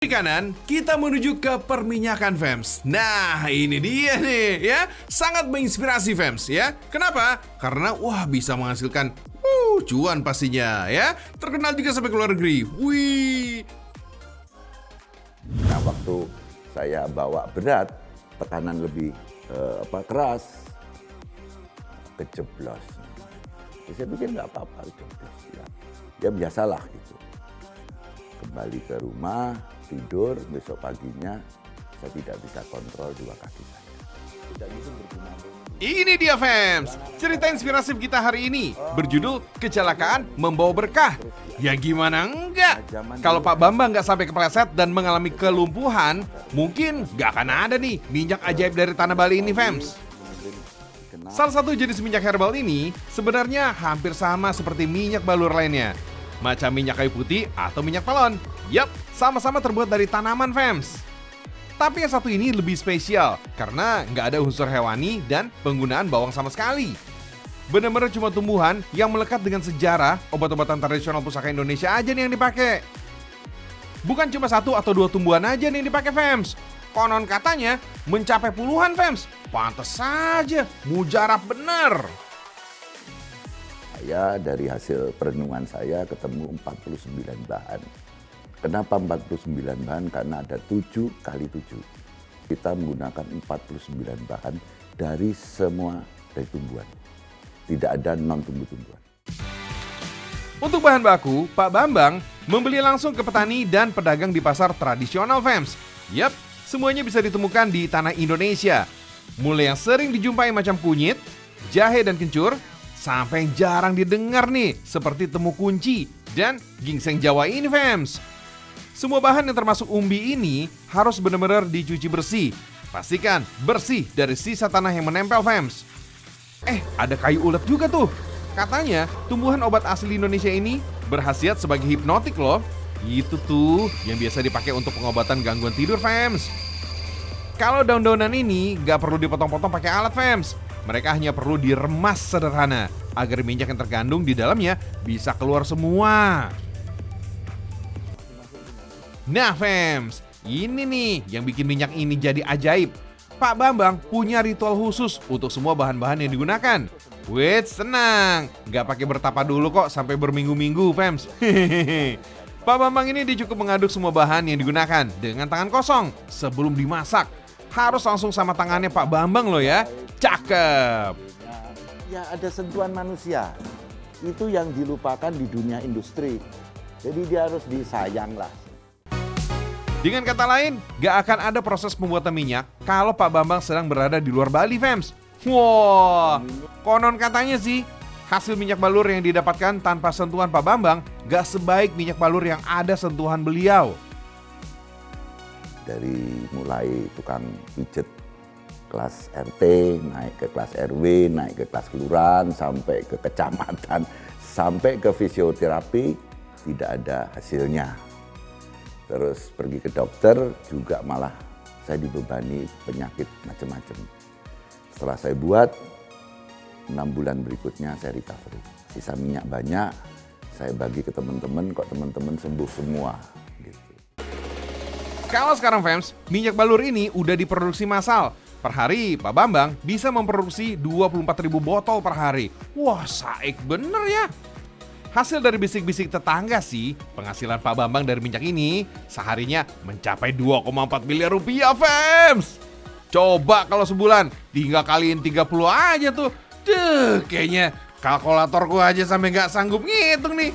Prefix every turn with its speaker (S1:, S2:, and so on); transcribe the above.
S1: Di kanan, kita menuju ke perminyakan Fems. Nah, ini dia nih ya. Sangat menginspirasi Fems ya. Kenapa? Karena bisa menghasilkan cuan pastinya ya. Terkenal juga sampai ke luar negeri. Wih.
S2: Nah, waktu saya bawa berat, tekanan lebih keras, kejeblos. Saya pikir nggak apa-apa kejeblos. Ya biasalah gitu. Kembali ke rumah, tidur, besok paginya saya tidak bisa kontrol dua kaki saya. Tidak gitu berguna.
S1: Ini dia Fems, cerita inspiratif kita hari ini berjudul Kecelakaan Membawa Berkah. Ya gimana enggak? Kalau Pak Bambang nggak sampai kepleset dan mengalami kelumpuhan, mungkin nggak akan ada nih minyak ajaib dari tanah Bali ini Fems. Salah satu jenis minyak herbal ini sebenarnya hampir sama seperti minyak balur lainnya. Macam minyak kayu putih atau minyak telon. Yap, sama-sama terbuat dari tanaman Fems. Tapi yang satu ini lebih spesial karena nggak ada unsur hewani dan penggunaan bawang sama sekali. Benar-benar cuma tumbuhan yang melekat dengan sejarah obat-obatan tradisional pusaka Indonesia aja nih yang dipakai. Bukan cuma satu atau dua tumbuhan aja nih yang dipakai Fems. Konon katanya mencapai puluhan Fems. Pantes saja, mujarab bener.
S2: Saya dari hasil perenungan saya ketemu 49 bahan. Kenapa 49 bahan? Karena ada 7 kali 7. Kita menggunakan 49 bahan dari semua dari tumbuhan. Tidak ada non-tumbuh-tumbuhan.
S1: Untuk bahan baku, Pak Bambang membeli langsung ke petani dan pedagang di pasar tradisional Fems. Yap, semuanya bisa ditemukan di tanah Indonesia. Mulai yang sering dijumpai macam kunyit, jahe dan kencur, sampai yang jarang didengar nih, seperti temu kunci dan ginseng Jawa ini Fems. Semua bahan yang termasuk umbi ini harus benar-benar dicuci bersih. Pastikan bersih dari sisa tanah yang menempel Fems. Ada kayu ulet juga tuh. Katanya tumbuhan obat asli Indonesia ini berkhasiat sebagai hipnotik loh. Itu tuh yang biasa dipakai untuk pengobatan gangguan tidur Fems. Kalau daun-daunan ini gak perlu dipotong-potong pakai alat Fems. Mereka hanya perlu diremas sederhana agar minyak yang terkandung di dalamnya bisa keluar semua. Nah Fems, ini nih yang bikin minyak ini jadi ajaib. Pak Bambang punya ritual khusus untuk semua bahan-bahan yang digunakan. Wait, tenang, gak pakai bertapa dulu kok sampai berminggu-minggu Fems. Pak Bambang ini dia cukup mengaduk semua bahan yang digunakan dengan tangan kosong sebelum dimasak. Harus langsung sama tangannya Pak Bambang loh ya. Cakep.
S2: Ya ada sentuhan manusia. Itu yang dilupakan di dunia industri. Jadi dia harus disayang lah.
S1: Dengan kata lain, gak akan ada proses pembuatan minyak kalau Pak Bambang sedang berada di luar Bali Fems. Wah, konon katanya sih hasil minyak balur yang didapatkan tanpa sentuhan Pak Bambang gak sebaik minyak balur yang ada sentuhan beliau.
S2: Dari mulai tukang pijet kelas RT, naik ke kelas RW, naik ke kelas kelurahan, sampai ke kecamatan, sampai ke fisioterapi, tidak ada hasilnya. Terus pergi ke dokter juga malah saya dibebani penyakit macam-macam. Setelah saya buat, 6 bulan berikutnya saya recovery. Sisa minyak banyak, saya bagi ke teman-teman, kok teman-teman sembuh semua.
S1: Kalau sekarang Fems, minyak balur ini udah diproduksi massal. Per hari, Pak Bambang bisa memproduksi 24.000 botol per hari. Wah, saik bener ya. Hasil dari bisik-bisik tetangga sih, penghasilan Pak Bambang dari minyak ini seharinya mencapai 2,4 miliar rupiah, Fems. Coba kalau sebulan, tinggal kaliin 30 aja tuh. Kayaknya kalkulatorku aja sampai nggak sanggup ngitung nih.